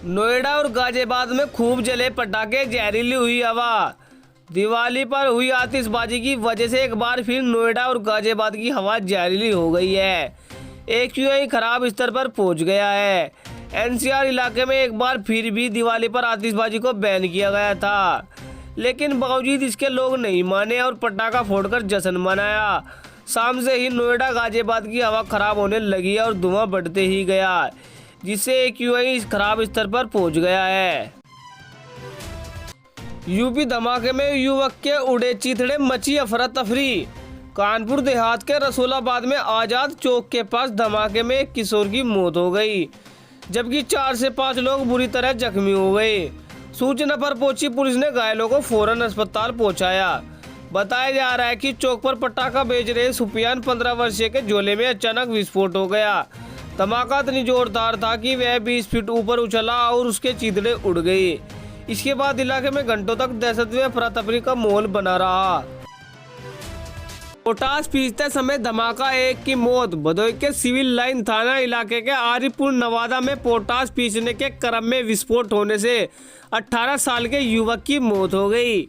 नोएडा और गाजियाबाद में खूब जले पटाखे, जहरीली हुई हवा। दिवाली पर हुई आतिशबाजी की वजह से एक बार फिर नोएडा और गाजियाबाद की हवा जहरीली हो गई है। AQI खराब स्तर पर पहुंच गया है। NCR इलाके में एक बार फिर भी दिवाली पर आतिशबाजी को बैन किया गया था, लेकिन बावजूद इसके लोग नहीं माने और पटाखा फोड़कर जश्न मनाया। शाम से ही नोएडा गाजियाबाद की हवा खराब होने लगी और धुआं बढ़ते ही गया, जिससे AQI खराब स्तर पर पहुंच गया है। यूपी धमाके में युवक के उड़े चिथड़े, मची अफरा तफरी। कानपुर देहात के रसूलाबाद में आजाद चौक के पास धमाके में एक किशोर की मौत हो गई, जबकि 4 से 5 लोग बुरी तरह जख्मी हो गए। सूचना पर पहुंची पुलिस ने घायलों को फौरन अस्पताल पहुंचाया। बताया जा रहा है कि चौक पर पटाखा बेच रहे सुफियान 15 वर्षीय के झोले में अचानक विस्फोट हो गया। धमाका इतनी जोरदार था कि वह 20 फीट ऊपर उछला और उसके चिथड़े उड़ गए। इसके बाद इलाके में घंटों तक दहशत व अफरा तफरी का माहौल बना रहा। पोटास पीसते समय धमाका, एक की मौत। भदोही के सिविल लाइन थाना इलाके के आरिपुर नवादा में पोटास पीसने के क्रम में विस्फोट होने से 18 साल के युवक की मौत हो गई।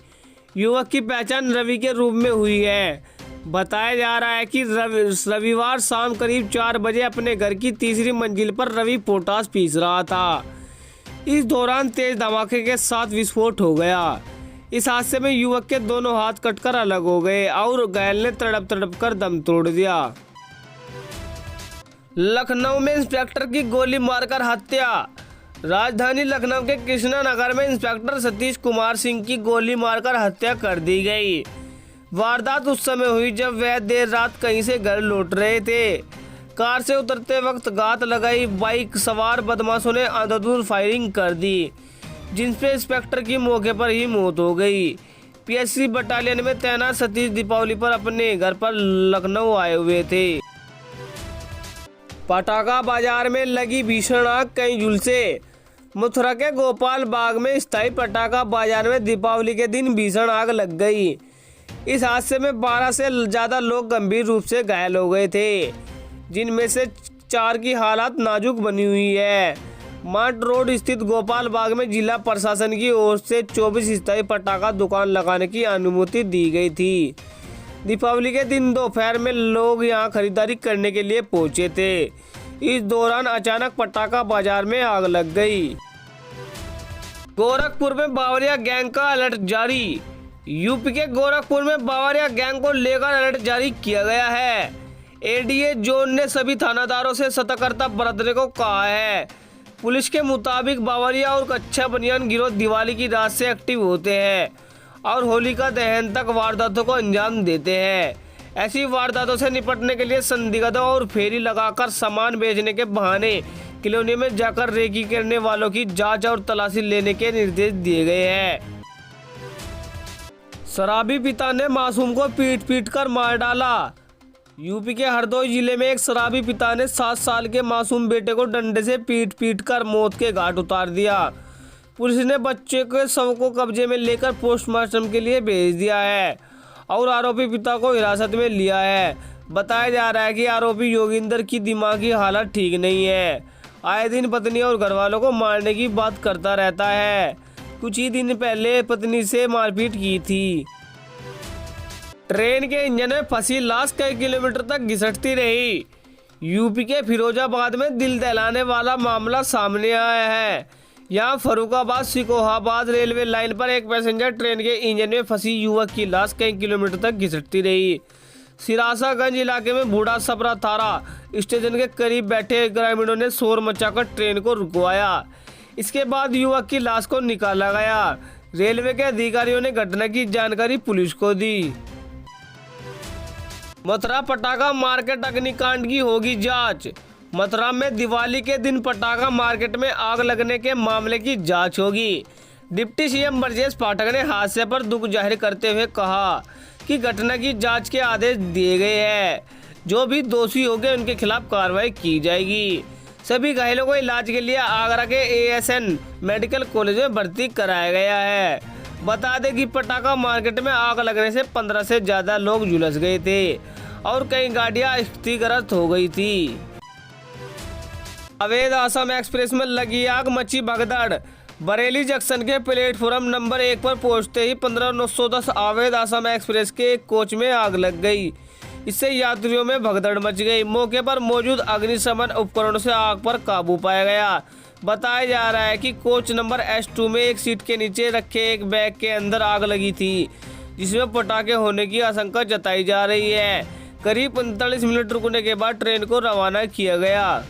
युवक की पहचान रवि के रूप में हुई है। बताया जा रहा है कि रविवार शाम करीब 4 बजे अपने घर की तीसरी मंजिल पर रवि पोटास पीस रहा था। इस दौरान तेज धमाके के साथ विस्फोट हो गया। इस हादसे में युवक के दोनों हाथ कटकर अलग हो गए और घायल ने तड़प तड़प कर दम तोड़ दिया। लखनऊ में इंस्पेक्टर की गोली मारकर हत्या। राजधानी लखनऊ के कृष्णा नगर में इंस्पेक्टर सतीश कुमार सिंह की गोली मारकर हत्या कर दी गई। वारदात उस समय हुई जब वह देर रात कहीं से घर लौट रहे थे। कार से उतरते वक्त घात लगाई बाइक सवार बदमाशों ने अंधाधुंध फायरिंग कर दी, जिनसे इंस्पेक्टर की मौके पर ही मौत हो गई। PSC बटालियन में तैनात सतीश दीपावली पर अपने घर पर लखनऊ आए हुए थे। पटाखा बाजार में लगी भीषण आग, कई झुलसे। मथुरा के गोपाल बाग में स्थायी पटाखा बाजार में दीपावली के दिन भीषण आग लग गई। इस हादसे में 12 से ज़्यादा लोग गंभीर रूप से घायल हो गए थे, जिनमें से 4 की हालत नाजुक बनी हुई है। मार्ट रोड स्थित गोपाल बाग में जिला प्रशासन की ओर से 24 स्थायी पटाखा दुकान लगाने की अनुमति दी गई थी। दीपावली के दिन दोपहर में लोग यहां खरीदारी करने के लिए पहुंचे थे। इस दौरान अचानक पटाखा बाजार में आग लग गई। गोरखपुर में बावरिया गैंग का अलर्ट जारी। यूपी के गोरखपुर में बावरिया गैंग को लेकर अलर्ट जारी किया गया है। ADA जोन ने सभी थानादारों से सतर्कता बरतने को कहा है। पुलिस के मुताबिक बावरिया और कच्चा बनियान गिरोह दिवाली की रात से एक्टिव होते हैं और होलिका दहन तक वारदातों को अंजाम देते हैं। ऐसी वारदातों से निपटने के लिए संदिग्धों और फेरी लगाकर सामान बेचने के बहाने कॉलोनी में जाकर रेकी करने वालों की जांच और तलाशी लेने के निर्देश दिए गए हैं। शराबी पिता ने मासूम को पीट पीट कर मार डाला। यूपी के हरदोई जिले में एक शराबी पिता ने 7 साल के मासूम बेटे को डंडे से पीट पीट कर मौत के घाट उतार दिया। पुलिस ने बच्चे के शव को कब्जे में लेकर पोस्टमार्टम के लिए भेज दिया है और आरोपी पिता को हिरासत में लिया है। बताया जा रहा है कि आरोपी योगिंदर की दिमागी हालत ठीक नहीं है। आए दिन पत्नी और घरवालों को मारने की बात करता रहता है। कुछ ही दिन पहले पत्नी से मारपीट की थी। ट्रेन के इंजन में फंसी लाश कई किलोमीटर तक घिसटती रही। यूपी के फिरोजाबाद में दिल दहलाने वाला मामला सामने आया है। यहाँ फरुखाबाद सिकोहाबाद रेलवे लाइन पर एक पैसेंजर ट्रेन के इंजन में फंसी युवक की लाश कई किलोमीटर तक घिसटती रही। सिरासागंज इलाके में बूढ़ा सपरा थारा स्टेशन के करीब बैठे ग्रामीणों ने शोर मचाकर ट्रेन को रुकवाया। इसके बाद युवक की लाश को निकाला गया। रेलवे के अधिकारियों ने घटना की जानकारी पुलिस को दी। मथुरा पटाखा मार्केट अग्निकांड की होगी जांच। मथुरा में दिवाली के दिन पटाखा मार्केट में आग लगने के मामले की जांच होगी। डिप्टी CM ब्रजेश पाठक ने हादसे पर दुख जाहिर करते हुए कहा कि घटना की जांच के आदेश दिए गए हैं। जो भी दोषी होंगे उनके खिलाफ कार्रवाई की जाएगी। सभी घायलों को इलाज के लिए आगरा के ASN मेडिकल कॉलेज में भर्ती कराया गया है। बता दें कि पटाखा मार्केट में आग लगने से 15 से ज़्यादा लोग झुलस गए थे और कई गाड़ियां क्षतिग्रस्त हो गई थी। अवैध असम एक्सप्रेस में लगी आग, मची भगदड़। बरेली जंक्शन के प्लेटफॉर्म नंबर 1 पर पहुंचते ही 15/910 अवैध असम एक्सप्रेस के एक कोच में आग लग गई। इससे यात्रियों में भगदड़ मच गई। मौके पर मौजूद अग्निशमन उपकरणों से आग पर काबू पाया गया। बताया जा रहा है कि कोच नंबर S2 में एक सीट के नीचे रखे एक बैग के अंदर आग लगी थी, जिसमें पटाखे होने की आशंका जताई जा रही है। करीब 45 मिनट रुकने के बाद ट्रेन को रवाना किया गया।